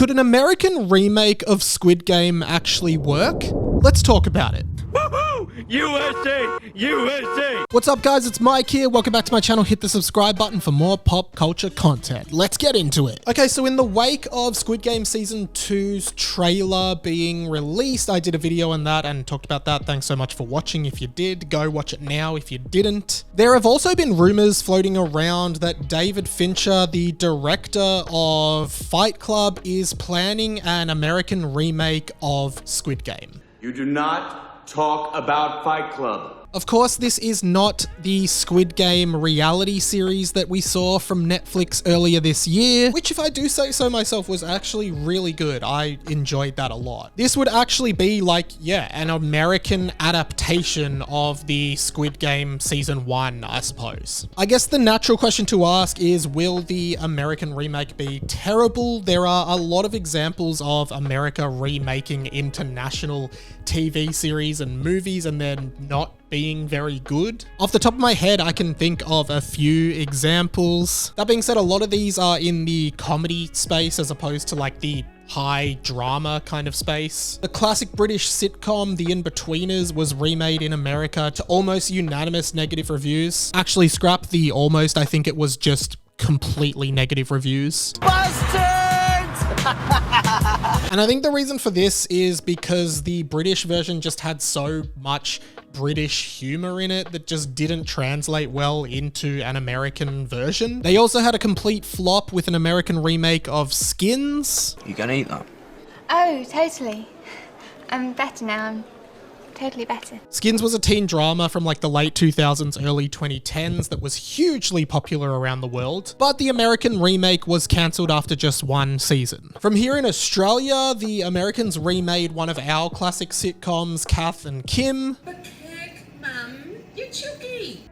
Could an American remake of Squid Game actually work? Let's talk about it. USA! USA! What's up guys, it's Mike here. Welcome back to my channel. Hit the subscribe button for more pop culture content. Let's get into it. Okay, so in the wake of Squid Game Season 2's trailer being released, I did a video on that and talked about that. Thanks so much for watching. If you did, go watch it now if you didn't. There have also been rumors floating around that David Fincher, the director of Fight Club, is planning an American remake of Squid Game. You do not talk about Fight Club. Of course, this is not the Squid Game reality series that we saw from Netflix earlier this year, which, if I do say so myself, was actually really good. I enjoyed that a lot. This would actually be like, yeah, an American adaptation of the Squid Game Season 1, I suppose. I guess the natural question to ask is, will the American remake be terrible? There are a lot of examples of America remaking international TV series and movies and then not being very good. Off the top of my head, I can think of a few examples. That being said, a lot of these are in the comedy space as opposed to like the high drama kind of space. The classic British sitcom The In-Betweeners was remade in America to almost unanimous negative reviews. Actually, scrap the almost, I think it was just completely negative reviews. And I think the reason for this is because the British version just had so much British humor in it that just didn't translate well into an American version. They also had a complete flop with an American remake of Skins. You gonna eat that? Oh, totally. I'm better now. I'm totally better. Skins was a teen drama from like the late 2000s, early 2010s that was hugely popular around the world, but the American remake was cancelled after just one season. From here in Australia, the Americans remade one of our classic sitcoms, Kath and Kim.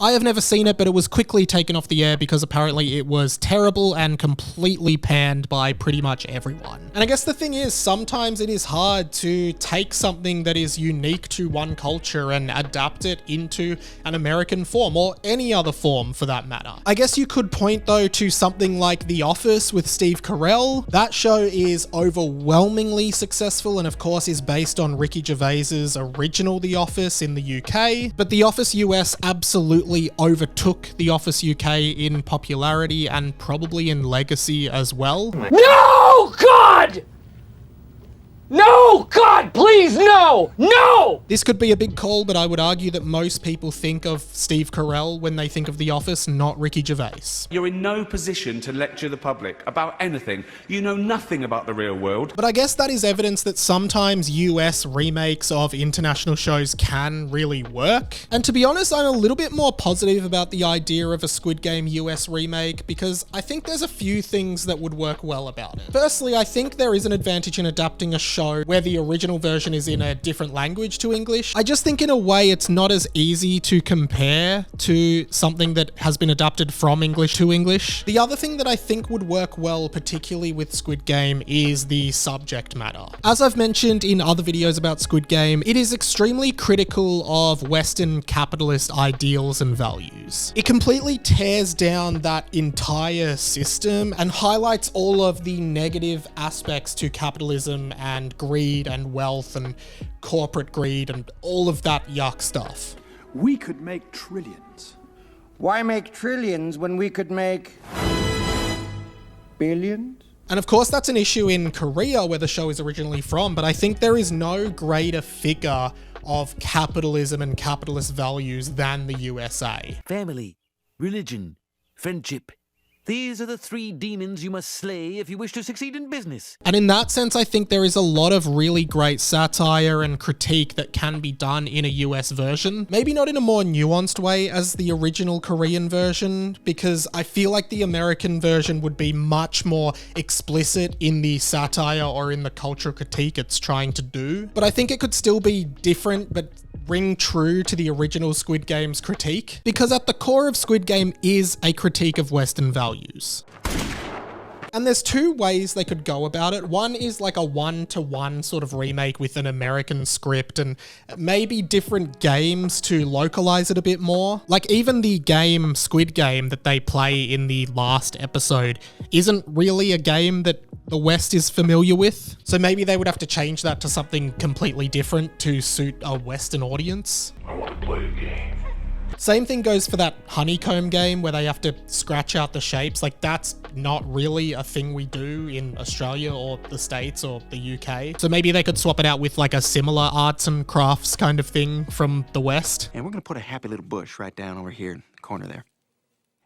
I have never seen it, but it was quickly taken off the air because apparently it was terrible and completely panned by pretty much everyone. And I guess the thing is, sometimes it is hard to take something that is unique to one culture and adapt it into an American form, or any other form for that matter. I guess you could point though to something like The Office with Steve Carell. That show is overwhelmingly successful and of course is based on Ricky Gervais's original The Office in the UK, but The Office US absolutely overtook The Office UK in popularity and probably in legacy as well. No, God! No, God, please, no! No! This could be a big call, but I would argue that most people think of Steve Carell when they think of The Office, not Ricky Gervais. You're in no position to lecture the public about anything. You know nothing about the real world. But I guess that is evidence that sometimes US remakes of international shows can really work. And to be honest, I'm a little bit more positive about the idea of a Squid Game US remake because I think there's a few things that would work well about it. Firstly, I think there is an advantage in adapting a show where the original version is in a different language to English. I just think in a way it's not as easy to compare to something that has been adapted from English to English. The other thing that I think would work well, particularly with Squid Game, is the subject matter. As I've mentioned in other videos about Squid Game, it is extremely critical of Western capitalist ideals and values. It completely tears down that entire system and highlights all of the negative aspects to capitalism and greed and wealth and corporate greed and all of that yuck stuff. We could make trillions. Why make trillions when we could make billions? And of course that's an issue in Korea where the show is originally from, but I think there is no greater figure of capitalism and capitalist values than the USA. Family, religion, friendship. These are the three demons you must slay if you wish to succeed in business. And in that sense, I think there is a lot of really great satire and critique that can be done in a US version. Maybe not in a more nuanced way as the original Korean version, because I feel like the American version would be much more explicit in the satire or in the cultural critique it's trying to do. But I think it could still be different, but ring true to the original Squid Game's critique, because at the core of Squid Game is a critique of Western values. And there's two ways they could go about it. One is like a one-to-one sort of remake with an American script and maybe different games to localize it a bit more. Like even the game Squid Game that they play in the last episode isn't really a game that the West is familiar with. So maybe they would have to change that to something completely different to suit a Western audience. I want to play a game. Same thing goes for that honeycomb game where they have to scratch out the shapes. Like that's not really a thing we do in Australia or the States or the UK. So maybe they could swap it out with like a similar arts and crafts kind of thing from the West. And we're gonna put a happy little bush right down over here in the corner there.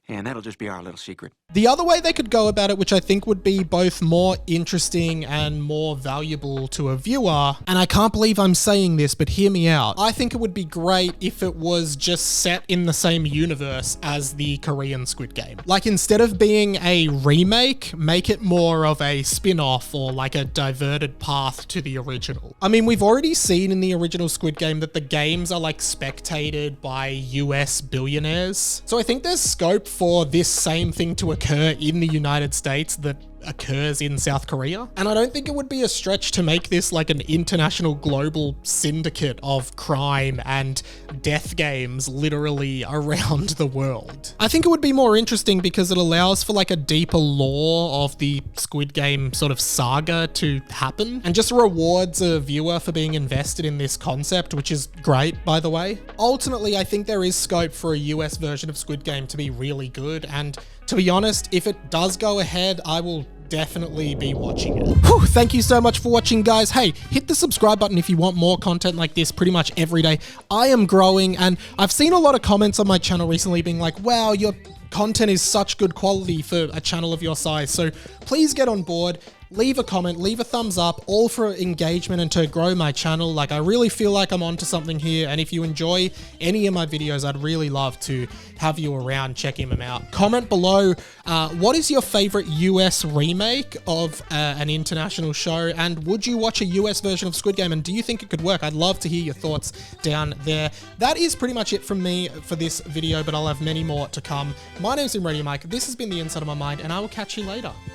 And that'll just be our little secret. The other way they could go about it, which I think would be both more interesting and more valuable to a viewer, and I can't believe I'm saying this, but hear me out. I think it would be great if it was just set in the same universe as the Korean Squid Game. Like instead of being a remake, make it more of a spin-off or like a diverted path to the original. I mean, we've already seen in the original Squid Game that the games are like spectated by US billionaires. So I think there's scope for this same thing to occur in the United States that occurs in South Korea. And I don't think it would be a stretch to make this like an international global syndicate of crime and death games literally around the world. I think it would be more interesting because it allows for like a deeper lore of the Squid Game sort of saga to happen and just rewards a viewer for being invested in this concept, which is great, by the way. Ultimately, I think there is scope for a US version of Squid Game to be really good, and to be honest, if it does go ahead, I will definitely be watching it. Whew, thank you so much for watching, guys. Hey, hit the subscribe button if you want more content like this pretty much every day. I am growing, and I've seen a lot of comments on my channel recently being like, wow, your content is such good quality for a channel of your size. So please get on board. Leave a comment, leave a thumbs up, all for engagement and to grow my channel. Like, I really feel like I'm onto something here, and if you enjoy any of my videos, I'd really love to have you around checking them out. Comment below, what is your favorite US remake of an international show, and would you watch a US version of Squid Game, and do you think it could work? I'd love to hear your thoughts down there. That is pretty much it from me for this video, but I'll have many more to come. My name's Radio Mike, this has been The Inside of My Mind, and I will catch you later.